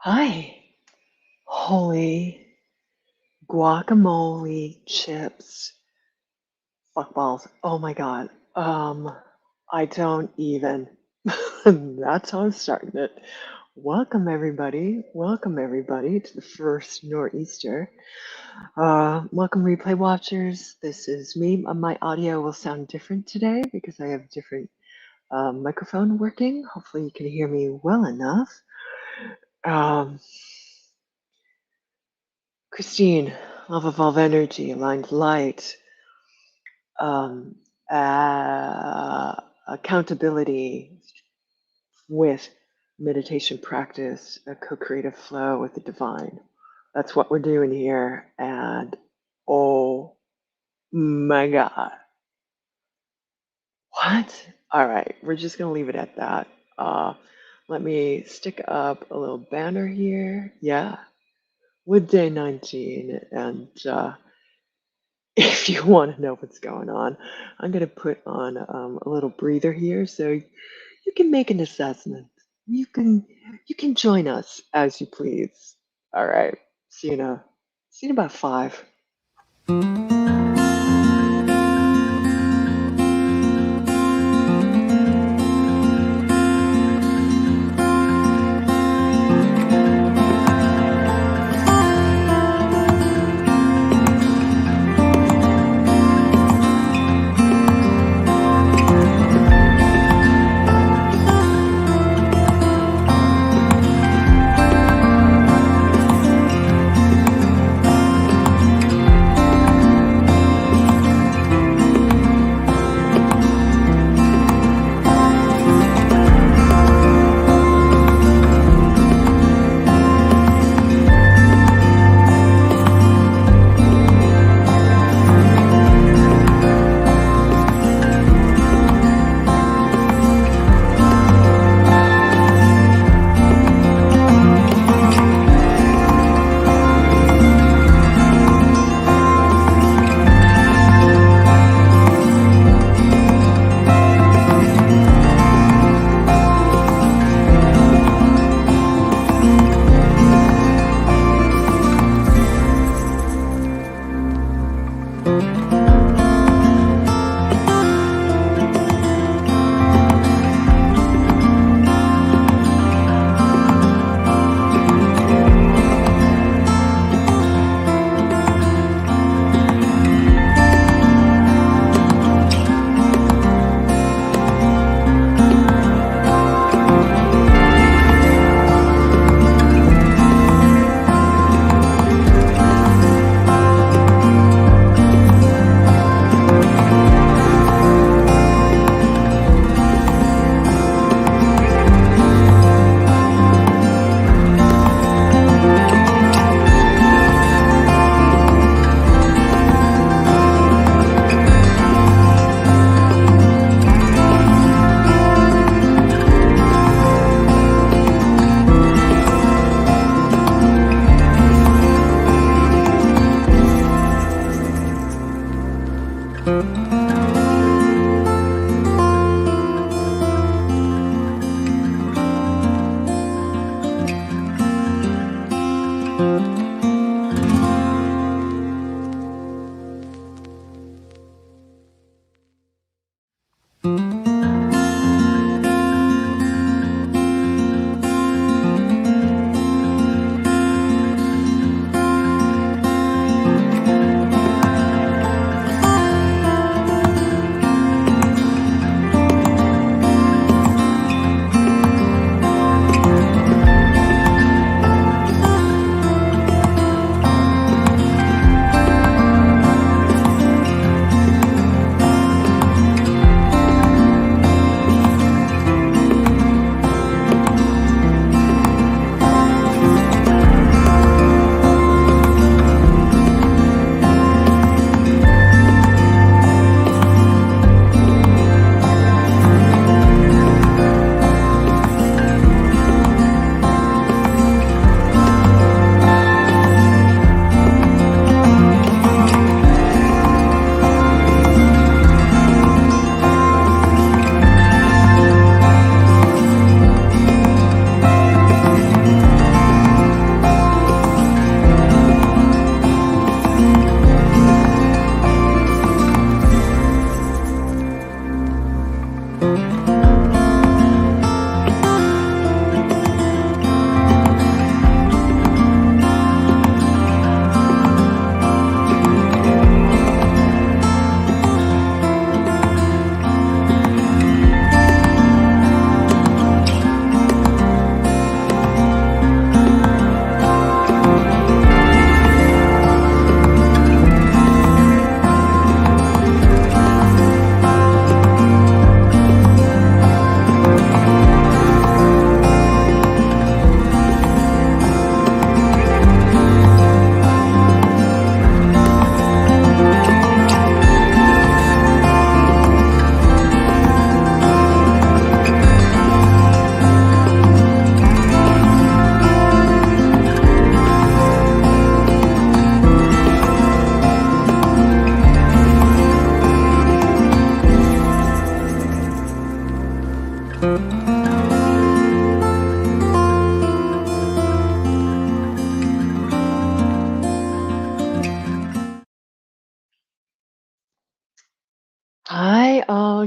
Hi. Holy guacamole chips. Fuck balls. Oh my god. I don't even. That's how I'm starting it. Welcome everybody. Welcome everybody to the first Nor'easter. Welcome replay watchers. This is me. My audio will sound different today because I have different microphone working. Hopefully you can hear me well enough. Um, Christine, love evolve energy, aligned light, um, accountability with meditation practice, a co-creative flow with the divine. That's what we're doing here. And oh my God. What? All right, we're just gonna leave it at that. Uh, Let me stick up a little banner here. Yeah, with day 19 and if you want to know what's going on, I'm going to put on a little breather here so you can make an assessment. You can join us as you please. All right. See you in about 5.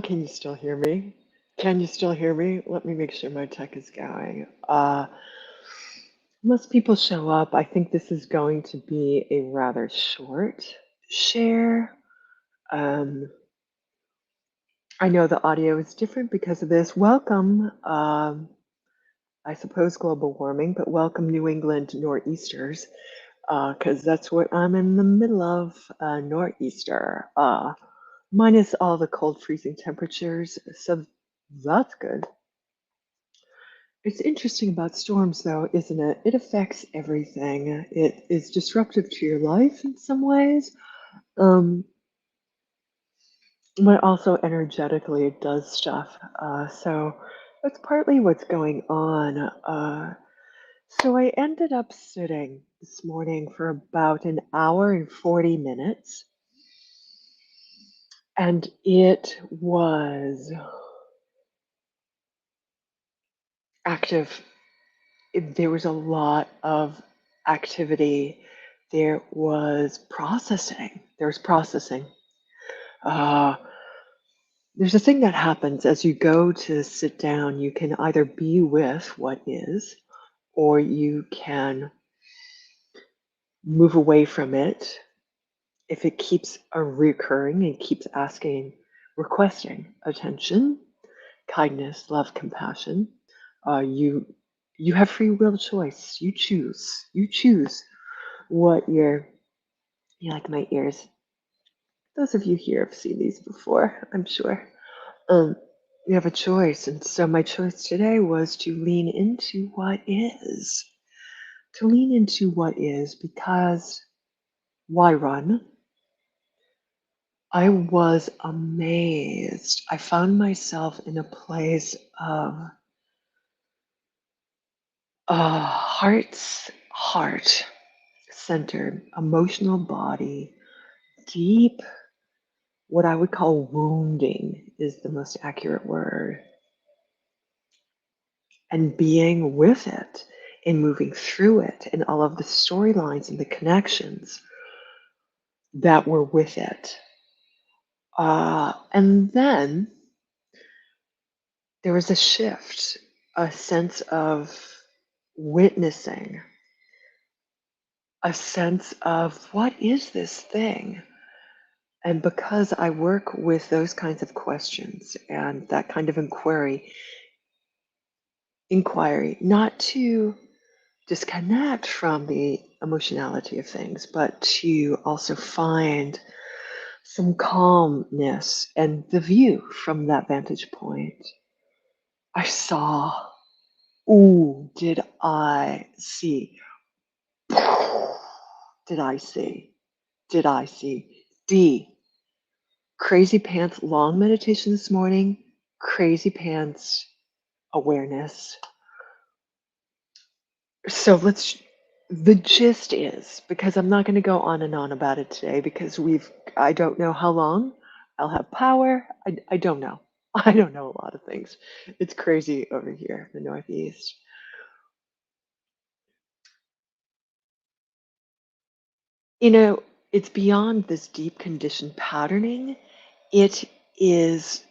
can you still hear me? Can you still hear me? Let me make sure my tech is going. Most people show up. I think this is going to be a rather short share. Um, I know the audio is different because of this. Welcome, I suppose, global warming, but welcome New England nor'easters, because that's what I'm in the middle of, nor'easter. Minus all the cold freezing temperatures, so that's good. It's interesting about storms, though, isn't it? It affects everything. It is disruptive to your life in some ways, um, but also energetically it does stuff. So that's partly what's going on. So I ended up sitting this morning for about an hour and 40 minutes, and it was active. There was a lot of activity. There was processing. There's processing. Uh, there's a thing that happens as you go to sit down. You can either be with what is, or you can move away from it if it keeps recurring and keeps asking, requesting attention, kindness, love, compassion. You have free will choice. You choose. You choose what you like my ears. Those of you here have seen these before, I'm sure. Um, you have a choice, and so my choice today was to lean into what is. To lean into what is, because why run? I was amazed. I found myself in a place of heart centered, emotional body, deep, what I would call wounding is the most accurate word, and being with it and moving through it and all of the storylines and the connections that were with it. And then there was a shift, a sense of witnessing, a sense of what is this thing? And because I work with those kinds of questions and that kind of inquiry, not to disconnect from the emotionality of things, but to also find some calmness and the view from that vantage point. I saw, ooh, did I see? Did I see? Did I see? D. Crazy pants long meditation this morning, crazy pants awareness. So the gist is, because I'm not going to go on and on about it today because I don't know how long I'll have power. I don't know. I don't know a lot of things. It's crazy over here in the Northeast. You know, it's beyond this deep conditioned patterning. It is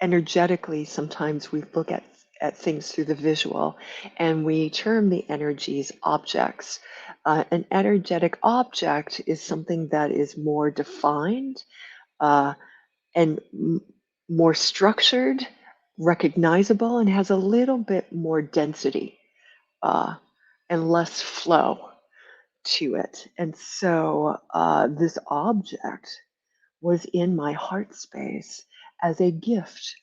energetically, sometimes we look at things through the visual and we term the energies objects. An energetic object is something that is more defined uh, and more structured, recognizable, and has a little bit more density uh, and less flow to it. And so this object was in my heart space as a gift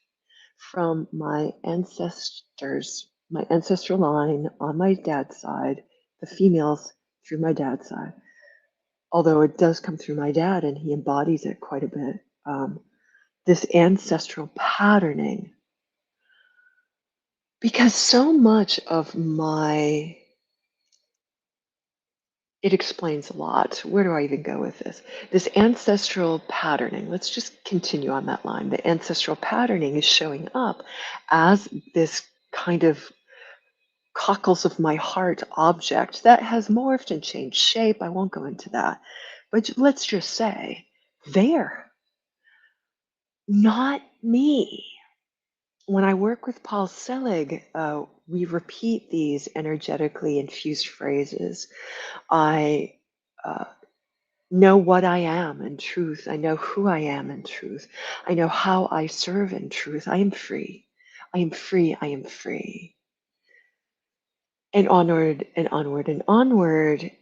from my ancestors, my ancestral line on my dad's side, the females through my dad's side. Although it does come through my dad and he embodies it quite a bit. This ancestral patterning, because so much of it explains a lot. Where do I even go with this? This ancestral patterning, let's just continue on that line. The ancestral patterning is showing up as this kind of cockles of my heart object that has morphed and changed shape. I won't go into that. But let's just say there, not me. When I work with Paul Selig, we repeat these energetically infused phrases. I uh, know what I am in truth. I know who I am in truth. I know how I serve in truth. I am free. I am free. I am free. And onward and onward and onward.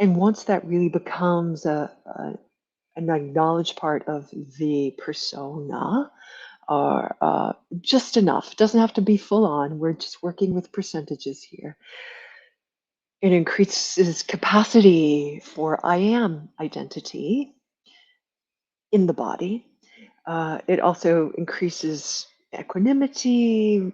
And once that really becomes an acknowledged part of the persona, or just enough, it doesn't have to be full on. We're just working with percentages here. It increases capacity for I am identity in the body. It also increases equanimity,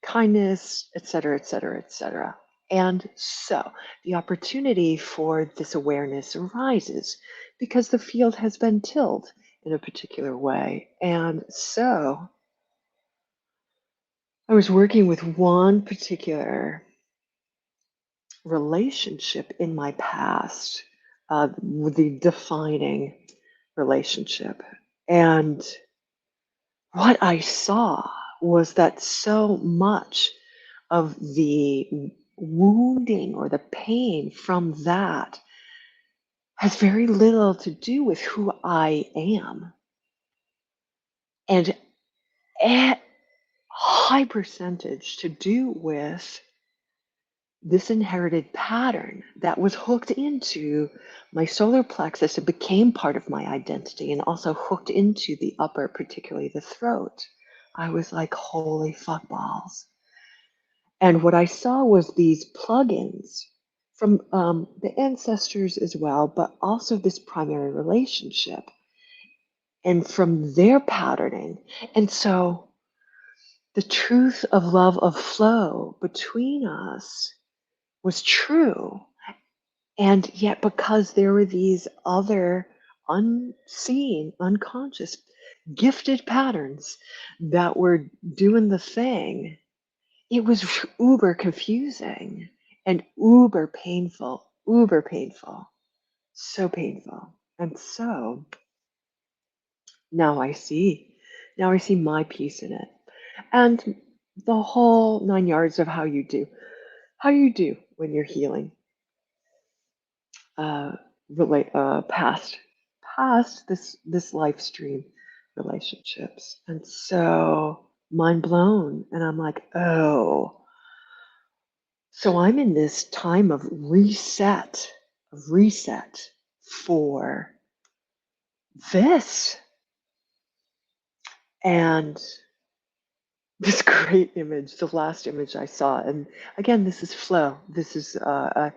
kindness, etc., etc., etc. And so the opportunity for this awareness arises because the field has been tilled in a particular way. And so I was working with one particular relationship in my past, the defining relationship. And what I saw was that so much of the wounding or the pain from that has very little to do with who I am. And a high percentage to do with this inherited pattern that was hooked into my solar plexus. It became part of my identity and also hooked into the upper, particularly the throat. I was like, holy fuck balls. And what I saw was these plugins from the ancestors as well, but also this primary relationship and from their patterning. And so the truth of love of flow between us was true. And yet, because there were these other unseen, unconscious, gifted patterns that were doing the thing, it was uber confusing and uber painful, so painful. And so now I see, now I see my piece in it. And the whole 9 yards of how you do when you're healing uh, relate past this live stream relationships. And so mind blown, and I'm like, oh, so I'm in this time of reset for this. And this great image, the last image I saw, and again, this is flow. This is a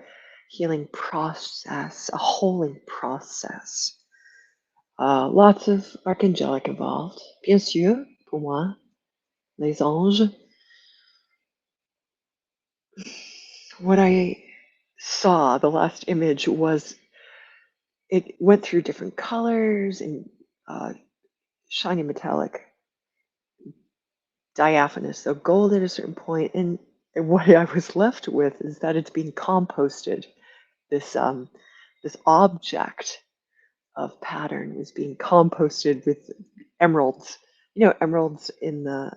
healing process, a holy process. Lots of archangelic involved. Bien sûr, pour moi, les anges. What I saw, the last image, was it went through different colors and shiny metallic, diaphanous, so gold at a certain point. And what I was left with is that it's being composted. This object of pattern is being composted with emeralds. You know, emeralds in the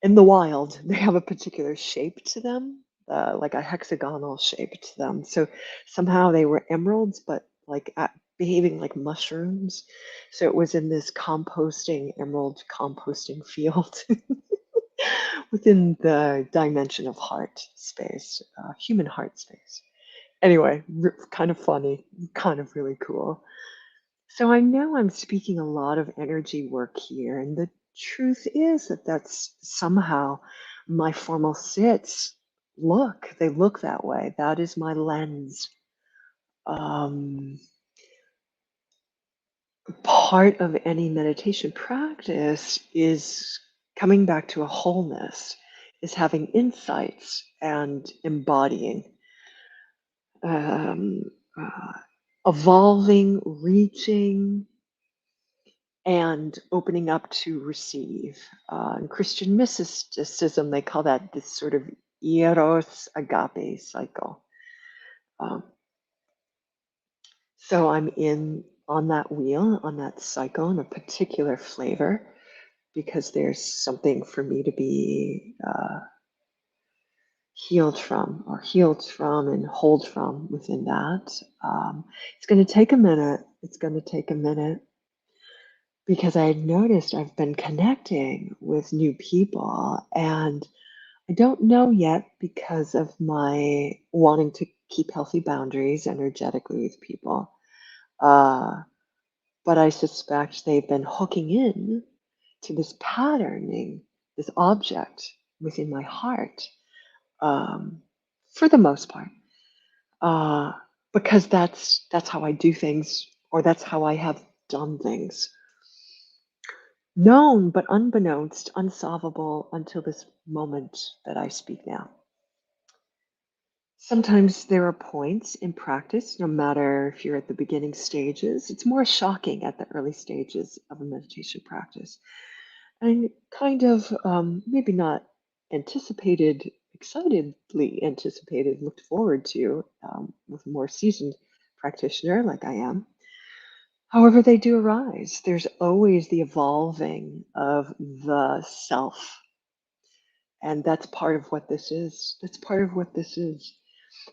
wild, they have a particular shape to them, like a hexagonal shape to them. So somehow they were emeralds, but like behaving like mushrooms. So it was in this composting, emerald composting field within the dimension of heart space, human heart space. Anyway, kind of funny, kind of really cool. So I know I'm speaking a lot of energy work here, and the truth is that that's somehow my formal sits look. They look that way. That is my lens. Um, Part of any meditation practice is coming back to a wholeness, is having insights and embodying, um, uh, evolving, reaching, and opening up to receive. In Christian mysticism, they call that this sort of eros agape cycle. Um, so I'm in on that wheel, on that cycle, in a particular flavor. because there's something for me to be healed from and hold from within that. It's going to take a minute. It's going to take a minute because I noticed I've been connecting with new people, and I don't know yet because of my wanting to keep healthy boundaries energetically with people. Uh, but I suspect they've been hooking in to this patterning, this object within my heart, um, for the most part, uh, because that's how I do things, or that's how I have done things. Known but unbeknownst, unsolvable until this moment that I speak now. Sometimes there are points in practice, no matter if you're at the beginning stages, it's more shocking at the early stages of a meditation practice. And kind of maybe not anticipated, excitedly anticipated, looked forward to with a more seasoned practitioner like I am. However, they do arise. There's always the evolving of the self. And that's part of what this is. That's part of what this is.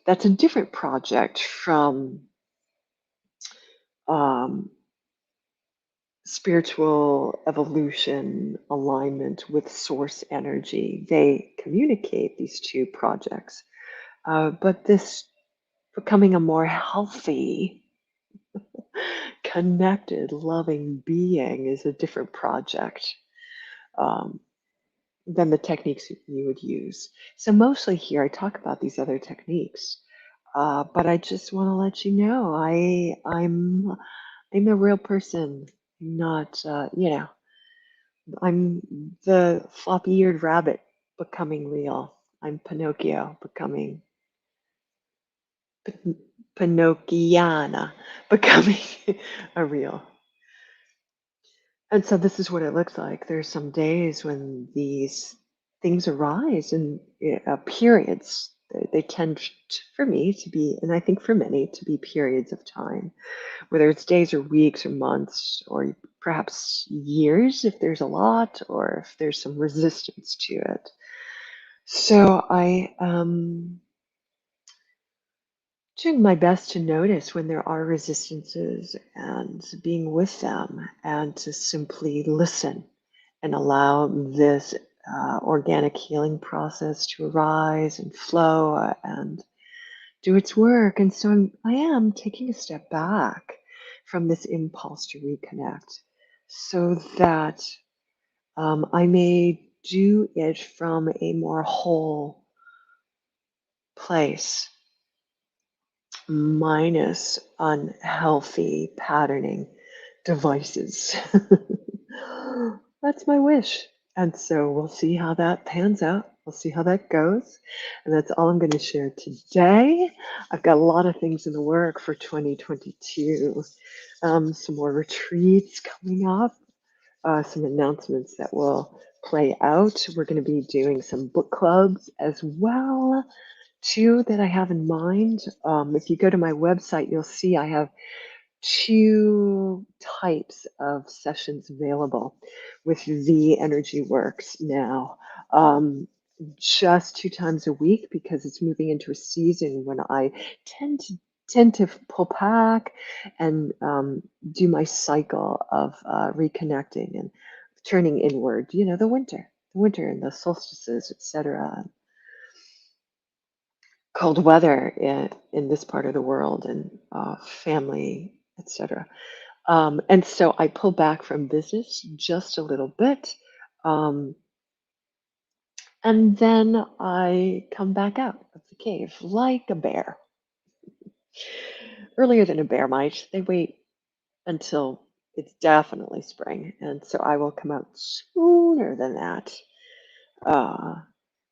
That's a different project from um, spiritual evolution alignment with source energy. They communicate these two projects. But this becoming a more healthy, connected, loving being is a different project um, than the techniques you would use. So, mostly here, I talk about these other techniques. But I just want to let you know I'm a real person, not I'm the floppy-eared rabbit becoming real. I'm Pinocchio becoming Pin- Pinocchiana becoming a real. And so this is what it looks like. There's some days when these things arise in periods. They tend for me to be, and I think for many to be periods of time, whether it's days or weeks or months or perhaps years if there's a lot or if there's some resistance to it. So I doing my best to notice when there are resistances and being with them and to simply listen and allow this organic healing process to arise and flow and do its work. And so I am taking a step back from this impulse to reconnect so that I may do it from a more whole place, minus unhealthy patterning devices. That's my wish. And so we'll see how that pans out. We'll see how that goes. And that's all I'm going to share today. I've got a lot of things in the work for 2022. Some more retreats coming up, some announcements that will play out. We're going to be doing some book clubs as well, too, that I have in mind. If you go to my website, you'll see I have two types of sessions available with the Energy Works now. Just 2 times a week because it's moving into a season when I tend to pull back and do my cycle of reconnecting and turning inward. You know, the winter and the solstices, etc. Cold weather in this part of the world and family, etc. And so I pull back from business just a little bit. Um, and then I come back out of the cave like a bear. Earlier than a bear might. They wait until it's definitely spring. And so I will come out sooner than that uh,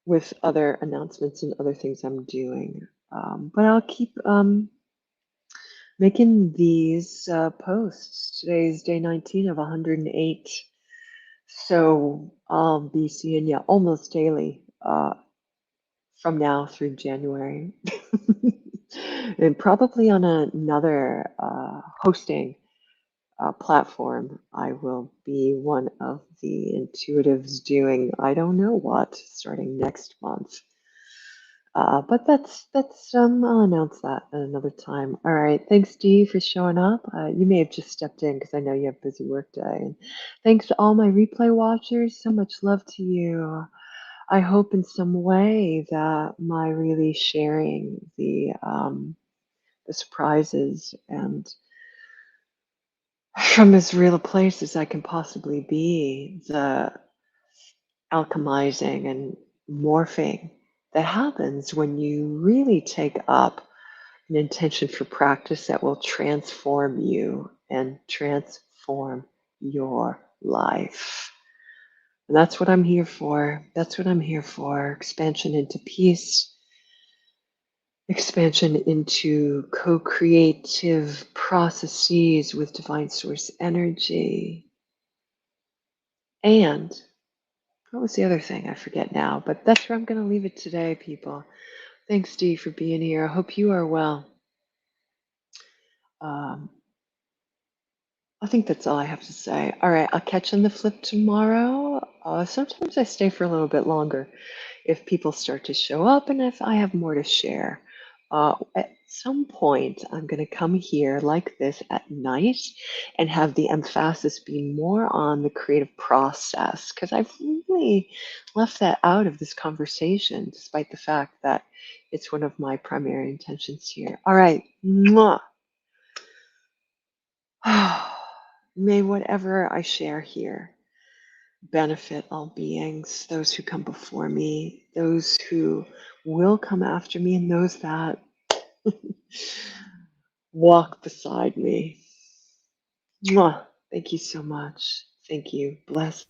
with other announcements and other things I'm doing. But I'll keep making these posts. Today's day 19 of 108. So I'll be seeing you almost daily from now through January. And probably on another hosting platform, I will be one of the intuitives doing I don't know what starting next month. But I'll announce that at another time. All right, thanks Dee for showing up. You may have just stepped in because I know you have a busy work day. And thanks to all my replay watchers. So much love to you. I hope in some way that my really sharing the surprises and from as real a place as I can possibly be, the alchemizing and morphing that happens when you really take up an intention for practice that will transform you and transform your life. And that's what I'm here for. That's what I'm here for. Expansion into peace, expansion into co creative processes with divine source energy. And what was the other thing? I forget now, but that's where I'm going to leave it today, people. Thanks, Dee, for being here. I hope you are well. Um, I think that's all I have to say. All right, I'll catch you on the flip tomorrow. Sometimes I stay for a little bit longer if people start to show up and if I have more to share. At some point, I'm going to come here like this at night and have the emphasis be more on the creative process because I've really left that out of this conversation, despite the fact that it's one of my primary intentions here. All right. Mwah. May whatever I share here benefit all beings, those who come before me, those who will come after me, and those that walk beside me. Mwah. Thank you so much. Thank you. Bless.